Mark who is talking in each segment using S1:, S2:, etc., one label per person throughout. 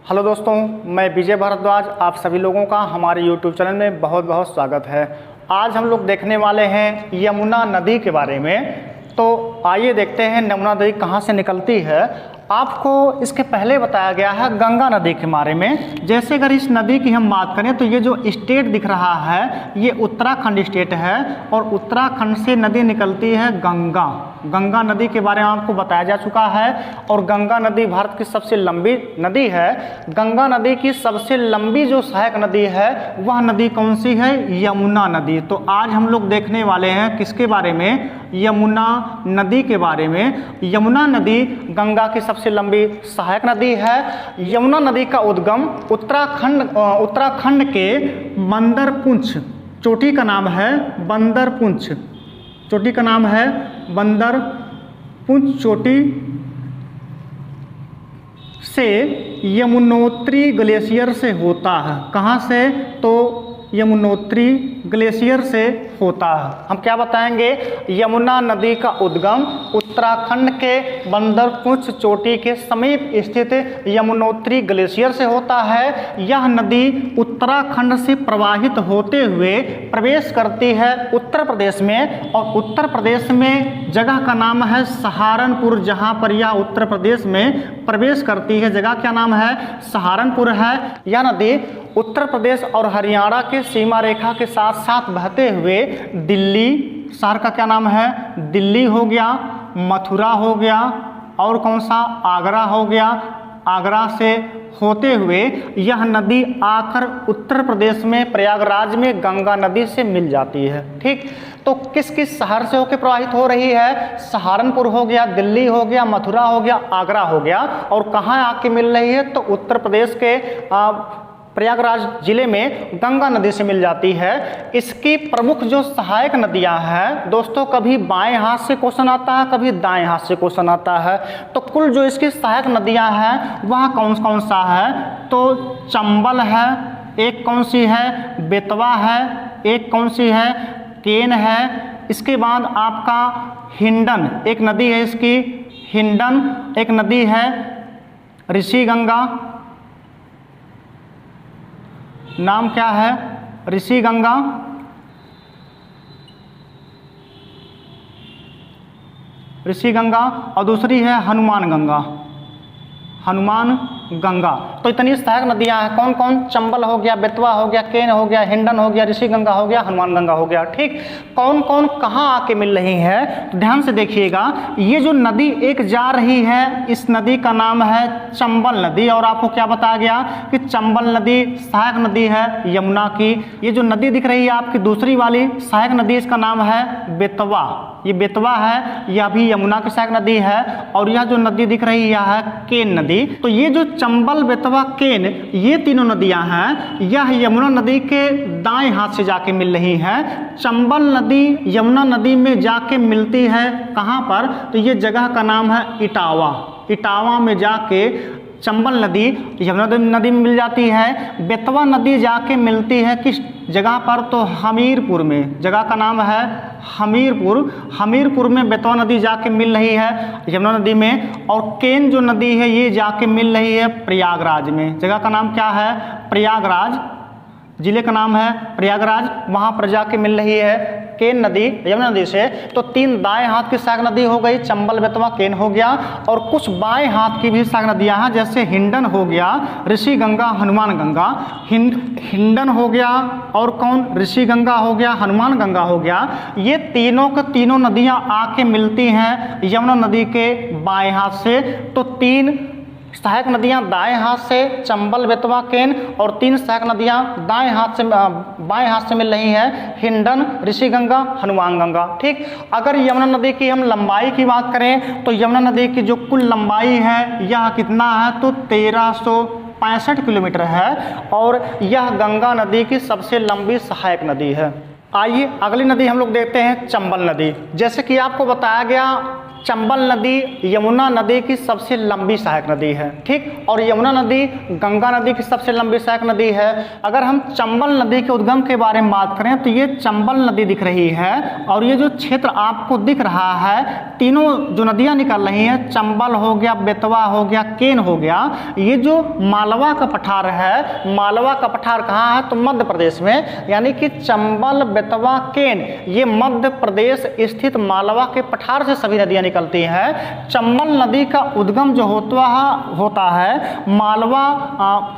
S1: Hello दोस्तों, मैं विजय भारद्वाज। आप सभी लोगों का हमारे YouTube चैनल में बहुत बहुत स्वागत है। आज हम लोग देखने वाले हैं यमुना नदी के बारे में। तो आइए देखते हैं यमुना नदी कहाँ से निकलती है। आपको इसके पहले बताया गया है गंगा नदी के बारे में। जैसे अगर इस नदी की हम बात करें तो ये जो स्टेट दिख रहा है ये उत्तराखंड स्टेट है और उत्तराखंड से नदी निकलती है गंगा। गंगा नदी के बारे में आपको बताया जा चुका है और गंगा नदी भारत की सबसे लंबी नदी है। गंगा नदी की सबसे लंबी जो सहायक नदी है वह नदी कौन सी है? यमुना नदी। तो आज हम लोग देखने वाले हैं किसके बारे में? यमुना नदी के बारे में। यमुना नदी गंगा की सबसे लंबी सहायक नदी है। यमुना नदी का उद्गम उत्तराखंड के बंदरपुंछ चोटी का नाम है बंदरपुंछ चोटी का नाम है बंदरपुंछ चोटी से यमुनोत्री ग्लेशियर से होता है। कहाँ से? तो यमुनोत्री ग्लेशियर से होता है। हम क्या बताएंगे? यमुना नदी का उद्गम उत्तराखंड के बंदरपुंछ चोटी के समीप स्थित यमुनोत्री ग्लेशियर से होता है। यह नदी उत्तराखंड से प्रवाहित होते हुए प्रवेश करती है उत्तर प्रदेश में और उत्तर प्रदेश में जगह का नाम है सहारनपुर। जहाँ पर यह उत्तर प्रदेश में प्रवेश करती है जगह क्या नाम है? सहारनपुर है। यह नदी उत्तर प्रदेश और हरियाणा के सीमा रेखा के साथ साथ बहते हुए दिल्ली शहर का क्या नाम है? दिल्ली हो गया, मथुरा हो गया और कौन सा? आगरा हो गया। आगरा से होते हुए यह नदी आकर उत्तर प्रदेश में प्रयागराज में गंगा नदी से मिल जाती है। ठीक, तो किस किस शहर से होकर प्रवाहित हो रही है? सहारनपुर हो गया, दिल्ली हो गया, मथुरा हो गया, आगरा हो गया। और कहाँ आके मिल रही है? तो उत्तर प्रदेश के प्रयागराज जिले में गंगा नदी से मिल जाती है। इसकी प्रमुख जो सहायक नदियां हैं दोस्तों, कभी बाएं हाथ से क्वेश्चन आता है, कभी दाएं हाथ से क्वेश्चन आता है। तो कुल जो इसकी सहायक नदियां हैं वह कौन कौन सा है? तो चंबल है, एक कौन सी है? बेतवा है, एक कौन सी है? केन है। इसके बाद आपका हिंडन एक नदी है, इसकी हिंडन एक नदी है। ऋषि गंगा नाम क्या है? ऋषि गंगा। ऋषि गंगा और दूसरी है हनुमान गंगा। हनुमान गंगा। तो इतनी सहायक नदियां हैं। कौन कौन? चंबल हो गया, बेतवा हो गया, केन हो गया, हिंडन हो गया, ऋषि गंगा हो गया, हनुमान गंगा हो गया। ठीक, कौन कौन कहाँ आके मिल रही है? तो ध्यान से देखिएगा। ये जो नदी एक जा रही है इस नदी का नाम है चंबल नदी। और आपको क्या बताया गया कि चंबल नदी सहायक नदी है यमुना की। ये जो नदी दिख रही है आपकी दूसरी वाली सहायक नदी, इसका नाम है बेतवा। ये बेतवा है, यह भी यमुना की सहायक नदी है। और यह जो नदी दिख रही है यह है केन नदी। तो ये जो चंबल, बेतवा, केन ये तीनों नदियां हैं, यह यमुना नदी के दाएं हाथ से जाके मिल रही हैं। चंबल नदी यमुना नदी में जाके मिलती है कहाँ पर? तो ये जगह का नाम है इटावा। इटावा में जाके चंबल नदी यमुना नदी में मिल जाती है। बेतवा नदी जाके मिलती है किस जगह पर? तो हमीरपुर में। जगह का नाम है हमीरपुर। हमीरपुर में बेतवा नदी जाके मिल रही है यमुना नदी में। और केन जो नदी है ये जाके मिल रही है प्रयागराज में। जगह का नाम क्या है? प्रयागराज। जिले का नाम है प्रयागराज, वहाँ पर जाके मिल रही है केन नदी यमुना नदी से। तो तीन दाएं हाथ की सहायक नदी हो गई, चंबल, बेतवा, केन हो गया। और कुछ बाएं हाथ की भी सहायक नदियां हैं, जैसे हिंडन हो गया, ऋषि गंगा, हनुमान गंगा। हिंडन हो गया और कौन? ऋषि गंगा हो गया, हनुमान गंगा हो गया। ये तीनों के तीनों नदियां आके मिलती हैं यमुना नदी के बाएं हाथ से। तो तीन सहायक नदियां दाएं हाथ से चंबल, बेतवा, केन, और तीन सहायक नदियां दाएं हाथ से बाएं हाथ से मिल रही हैं हिंडन, ऋषि गंगा, हनुमान गंगा। ठीक, अगर यमुना नदी की हम लंबाई की बात करें तो यमुना नदी की जो कुल लंबाई है यह कितना है? तो 1365 किलोमीटर है और यह गंगा नदी की सबसे लंबी सहायक नदी है। आइए अगली नदी हम लोग देखते हैं चंबल नदी। जैसे कि आपको बताया गया चंबल नदी यमुना नदी की सबसे लंबी सहायक नदी है, ठीक। और यमुना नदी गंगा नदी की सबसे लंबी सहायक नदी है। अगर हम चंबल नदी के उद्गम के बारे में बात करें तो ये चंबल नदी दिख रही है, और ये जो क्षेत्र आपको दिख रहा है, तीनों जो नदियां निकल रही हैं, चंबल हो गया, बेतवा हो गया, केन हो गया, ये जो मालवा का पठार है, मालवा का पठार कहाँ है तो मध्य प्रदेश में, यानी कि चंबल, बेतवा, केन, ये मध्य प्रदेश स्थित मालवा के पठार से सभी नदियां निकलती हैं। चंबल नदी का उद्गम जो होता है मालवा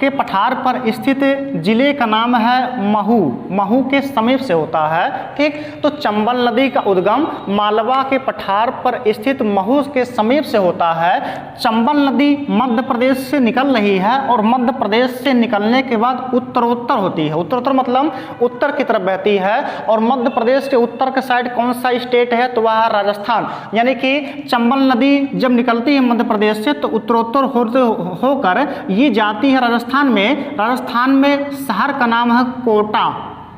S1: के पठार पर स्थित जिले का नाम है महू, महू के समीप से होता है, ठीक। तो चंबल नदी का उद्गम मालवा के पठार पर स्थित महू के समीप से होता है। चंबल नदी मध्य प्रदेश से निकल रही है, और मध्य प्रदेश से निकलने के बाद उत्तरोत्तर होती है, उत्तरोत्तर मतलब उत्तर की तरफ बहती है। और मध्य प्रदेश के उत्तर के साइड कौन सा स्टेट है तो वह राजस्थान, यानी कि चंबल नदी जब निकलती है मध्य प्रदेश से तो उत्तरोत्तर होकर ये जाती है राजस्थान में। राजस्थान में शहर का नाम है कोटा,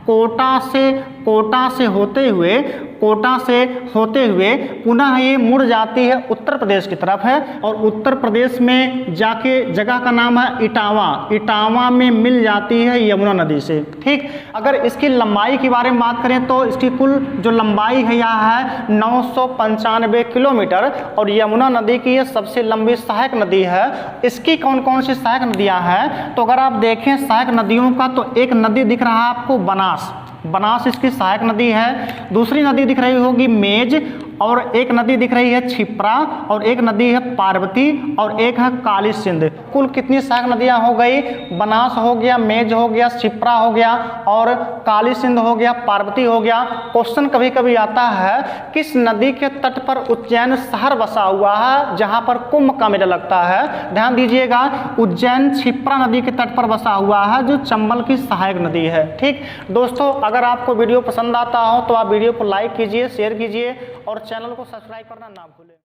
S1: कोटा से होते हुए पुनः ये मुड़ जाती है उत्तर प्रदेश की तरफ है, और उत्तर प्रदेश में जाके जगह का नाम है इटावा, इटावा में मिल जाती है यमुना नदी से, ठीक। अगर इसकी लंबाई के बारे में बात करें तो इसकी कुल जो लंबाई है यह है 995 किलोमीटर, और यमुना नदी की ये सबसे लंबी सहायक नदी है। इसकी कौन कौन सी सहायक नदियाँ हैं तो अगर आप देखें सहायक नदियों का, तो एक नदी दिख रहा है आपको बनास इसकी सहायक नदी है। दूसरी नदी दिख रही होगी मेज, और एक नदी दिख रही है छिप्रा, और एक नदी है पार्वती, और एक है काली सिंध। कुल कितनी सहायक नदियां हो गई? बनास हो गया, मेज हो गया, छिप्रा हो गया, और काली सिंध हो गया, पार्वती हो गया। क्वेश्चन कभी कभी आता है किस नदी के तट पर उज्जैन शहर बसा हुआ है जहां पर कुंभ का मेला लगता है? ध्यान दीजिएगा, उज्जैन छिप्रा नदी के तट पर बसा हुआ है जो चंबल की सहायक नदी है, ठीक। दोस्तों अगर आपको वीडियो पसंद आता हो तो आप वीडियो को लाइक कीजिए, शेयर कीजिए, और चैनल को सब्सक्राइब करना ना भूलें।